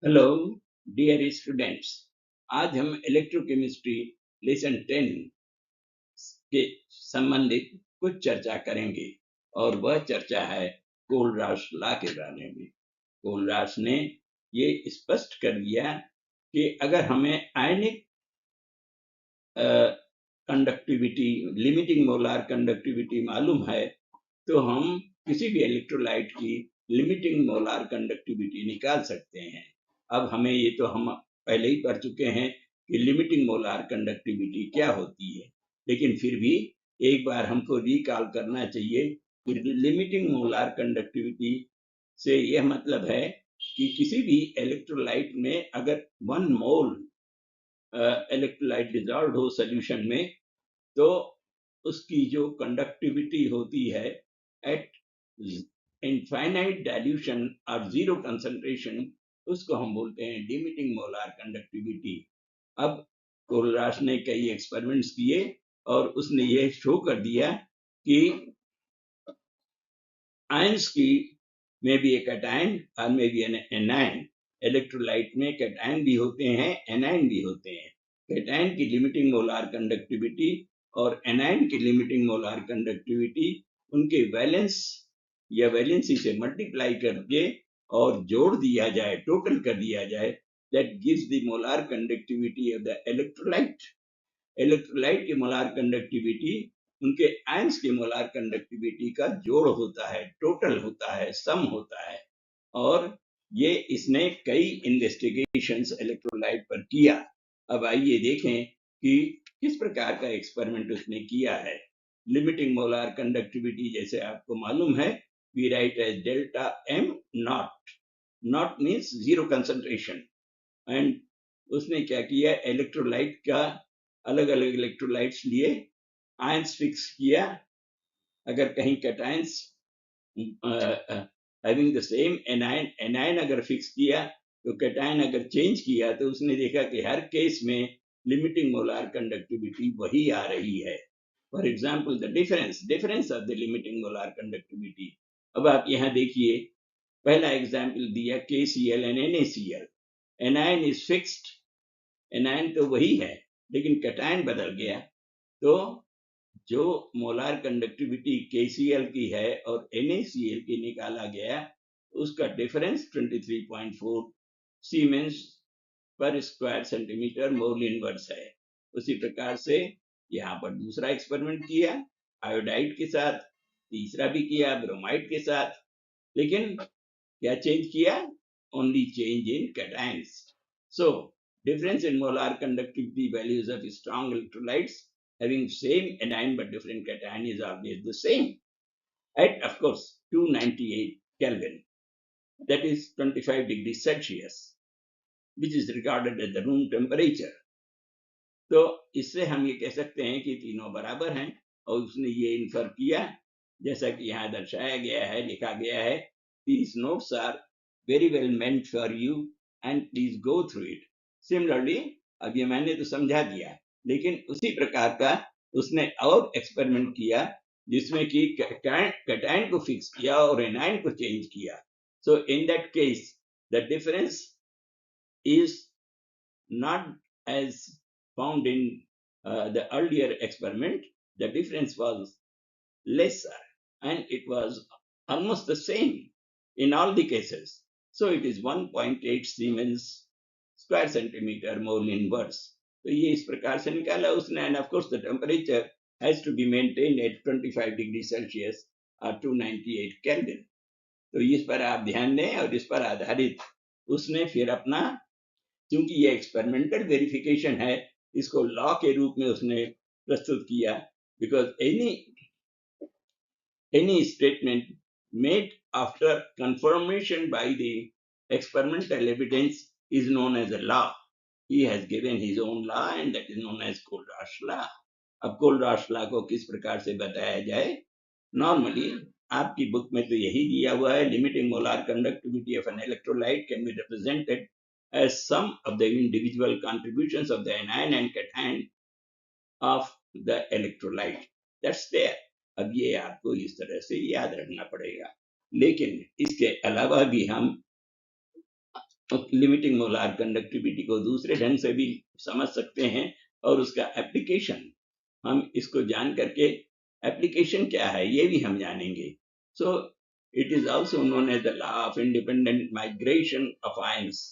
Hello dear students. आज हम electrochemistry lesson 10 के संबंधित कुछ चर्चा करेंगे और वह चर्चा है कोलराश लॉ के बारे में। कोलराश ने ये स्पष्ट कर दिया कि अगर हमें आयनिक कंडक्टिविटी, लिमिटिंग मोलार कंडक्टिविटी मालूम है तो हम किसी भी इलेक्ट्रोलाइट की लिमिटिंग मोलार कंडक्टिविटी निकाल सकते हैं। अब हमें ये तो हम पहले ही पढ़ चुके हैं कि लिमिटिंग मोलार कंडक्टिविटी क्या होती है, लेकिन फिर भी एक बार हमको रिकॉल करना चाहिए कि लिमिटिंग मोलार कंडक्टिविटी से यह मतलब है कि किसी भी इलेक्ट्रोलाइट में अगर 1 मोल इलेक्ट्रोलाइट डिजॉल्व हो सोल्यूशन में, तो उसकी जो कंडक्टिविटी होती है एट इनफाइनाइट डाइल्यूशन और जीरो कंसंट्रेशन, उसको हम बोलते हैं लिमिटिंग मोलार कंडक्टिविटी। अब कोलराश ने कई एक्सपेरिमेंट्स किए और उसने ये शो कर दिया कि आयंस की में भी एक कैटायन और में भी एनायन, इलेक्ट्रोलाइट में कैटायन भी होते हैं, एनायन भी होते हैं। कैटायन की लिमिटिंग मोलार कंडक्टिविटी और एनायन की लिमिटिंग मोलार कंडक्टिविटी उनके वैलेंस या वैलेंसी से मल्टीप्लाई करके और जोड़ दिया जाए, टोटल कर दिया जाए, that gives the molar conductivity of the electrolyte. Electrolyte की मोलार कंडक्टिविटी उनके आयंस की मोलार कंडक्टिविटी का जोड़ होता है, टोटल होता है, सम होता है। और ये इसने कई इन्वेस्टिगेशंस इलेक्ट्रोलाइट पर किया। अब आइए देखें कि किस प्रकार का एक्सपेरिमेंट उसने किया है। लिमिटिंग मोलार कंडक्टिविटी जैसे आपको मालूम है, we write as delta M naught. Naught means zero concentration. And उसने क्या किया, इलेक्ट्रोलाइट का अलग अलग इलेक्ट्रोलाइट्स लिए, आयंस फिक्स किया। अगर कहीं cations having the same anion अगर फिक्स किया, तो कैटायन अगर चेंज किया, तो उसने देखा कि हर केस में लिमिटिंग मोलार कंडक्टिविटी वही आ रही है। For example the difference of the limiting molar conductivity. अब आप यहाँ देखिए, पहला एग्जाम्पल दिया KCl and NaCl। Anion is fixed, anion तो वही है, लेकिन कैटायन बदल गया। तो जो मोलार कंडक्टिविटी KCl की है और NaCl की निकाला गया, उसका डिफरेंस 23.4 सीमेंस पर स्क्वायर सेंटीमीटर मोल इनवर्स है। उसी प्रकार से यहाँ पर दूसरा एक्सपेरिमेंट किया आयोडाइड के साथ, तीसरा भी किया ब्रोमाइड के साथ, लेकिन क्या चेंज किया? Only change in cations. So difference in molar conductivity values of strong electrolytes having same anion but different cation is always the same at, of course, 298 Kelvin, that is 25 degrees Celsius, which is regarded as the room temperature. तो इससे हम ये कह सकते हैं कि तीनों बराबर हैं, और उसने ये इन्फर किया जैसा कि यहाँ दर्शाया गया है, लिखा गया है, these notes are very well meant for you and please go through it. Similarly, अब ये मैंने तो समझा दिया, लेकिन उसी प्रकार का उसने और एक्सपेरिमेंट किया जिसमें कि कैटायन को फिक्स किया और एनायन को चेंज किया। So in that case the difference is not as found in the earlier experiment. The difference was lesser and it was almost the same in all the cases. So it is 1.8 Siemens square centimeter mole inverse. तो ये इस प्रकार से निकाला उसने, and of course the temperature has to be maintained at 25 degrees Celsius or 298 Kelvin. तो इस पर आप ध्यान दें, और इस पर आधारित उसने फिर अपना, क्योंकि ये एक्सपेरिमेंटल वेरिफिकेशन है, इसको लॉ के रूप में उसने प्रस्तुत किया, because any statement made after confirmation by the experimental evidence is known as a law. He has given his own law and that is known as Kohlraasch law. अब कोलराश law को किस प्रकार से बताया जाए? नॉर्मली आपकी बुक में तो यही दिया हुआ है, limiting molar conductivity of an electrolyte can be represented as sum of the individual contributions of the anion and cation of the electrolyte. That's there. अब ये आपको इस तरह से याद रखना पड़ेगा, लेकिन इसके अलावा भी हम लिमिटिंग मोलार कंडक्टिविटी को दूसरे ढंग से भी समझ सकते हैं, और उसका एप्लीकेशन हम इसको जान करके एप्लीकेशन क्या है ये भी हम जानेंगे. So it is also known as the law of independent migration of ions.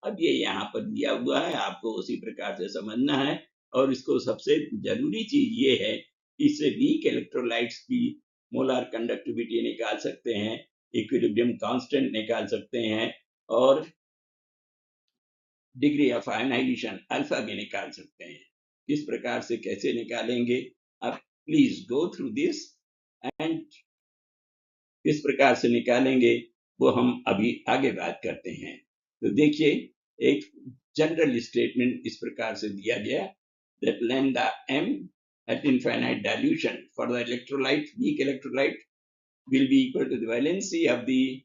अब ये यहाँ पर दिया हुआ है, आपको उसी प्रकार से समझना है. और इसको सबसे जरूरी चीज ये है, इससे वीक इलेक्ट्रोलाइट्स की मोलार कंडक्टिविटी निकाल सकते हैं, इक्विलिब्रियम कांस्टेंट निकाल सकते हैं, और डिग्री ऑफ आयनाइजेशन अल्फा भी निकाल सकते हैं. किस प्रकार से कैसे निकालेंगे, आप please go through this, and किस प्रकार से निकालेंगे वो हम अभी आगे बात करते हैं. तो देखिए, एक जनरल स्टेटमेंट इस प्रकार से दिया गया, that lambda m at infinite dilution for the electrolyte, weak electrolyte, will be equal to the valency of the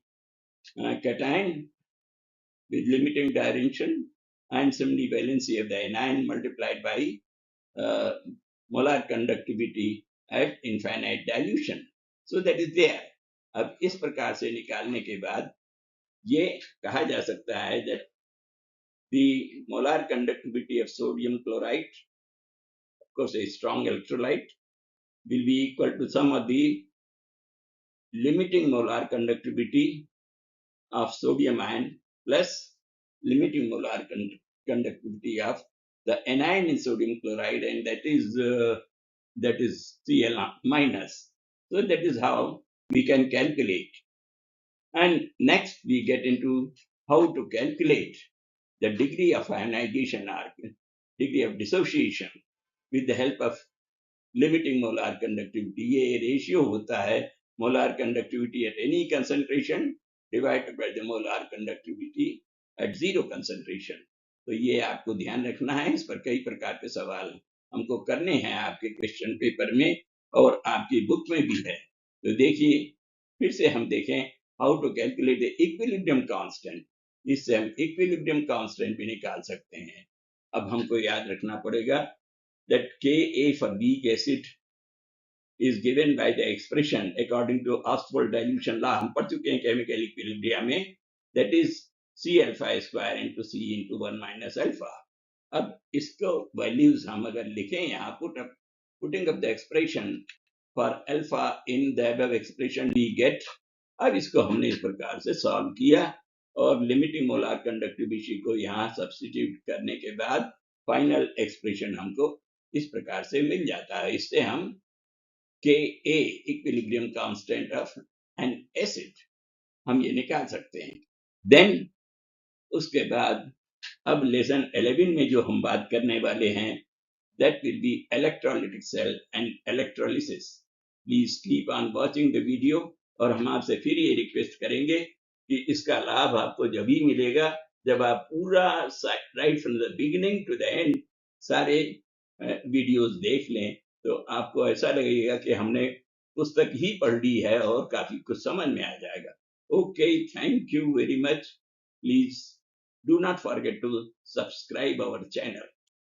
cation with limiting direction and similarly valency of the anion multiplied by molar conductivity at infinite dilution. So that is there. अब इस प्रकार से निकालने के बाद ये कहा जा सकता है that the molar conductivity of sodium chloride, of course a strong electrolyte, will be equal to sum of the limiting molar conductivity of sodium ion plus limiting molar conductivity of the anion in sodium chloride, and that is Cl minus. So that is how we can calculate. And next we get into how to calculate the degree of ionization or degree of dissociation with the help of limiting molar conductivity. ये ratio होता है molar conductivity at any concentration divided by the molar conductivity at zero concentration. तो ये आपको ध्यान रखना है. इस पर कई प्रकार के सवाल हमको करने हैं आपके क्वेश्चन पेपर में और आपकी बुक में भी है. तो देखिए, फिर से हम देखें how to calculate the equilibrium constant. इससे हम इक्विलिब्रियम कांस्टेंट भी निकाल सकते हैं. अब हमको याद रखना पड़ेगा that Ka for weak acid is given by the expression according to Ostwald dilution law. हम पढ़ चुके हैं केमिकल इक्विलिब्रियम में, that is C alpha square into C into 1 minus alpha. अब इसको वैल्यूज हम अगर लिखें यहाँ, putting up the expression for alpha in the above expression we get. अब इसको हमने इस प्रकार से सॉल्व किया और लिमिटिंग मोलार कंडक्टिविटी को यहाँ सब्स्टिट्यूट करने के बाद फाइनल एक्सप्रेशन हमको इस प्रकार से मिल जाता है. इससे हम Ka equilibrium constant of N acid हम ये निकाल सकते हैं. देन उसके बाद अब लेसन 11 में जो हम बात करने वाले हैं, that will be electrolytic cell and electrolysis. Please keep on watching the video. और हम आपसे फिर ये रिक्वेस्ट करेंगे कि इसका लाभ आपको जब ही मिलेगा जब आप पूरा right from the beginning to the end सारे वीडियोस देख लें, तो आपको ऐसा लगेगा कि हमने पुस्तक ही पढ़ ली है और काफी कुछ समझ में आ जाएगा. Okay, thank you very much. Please do not forget to subscribe our channel.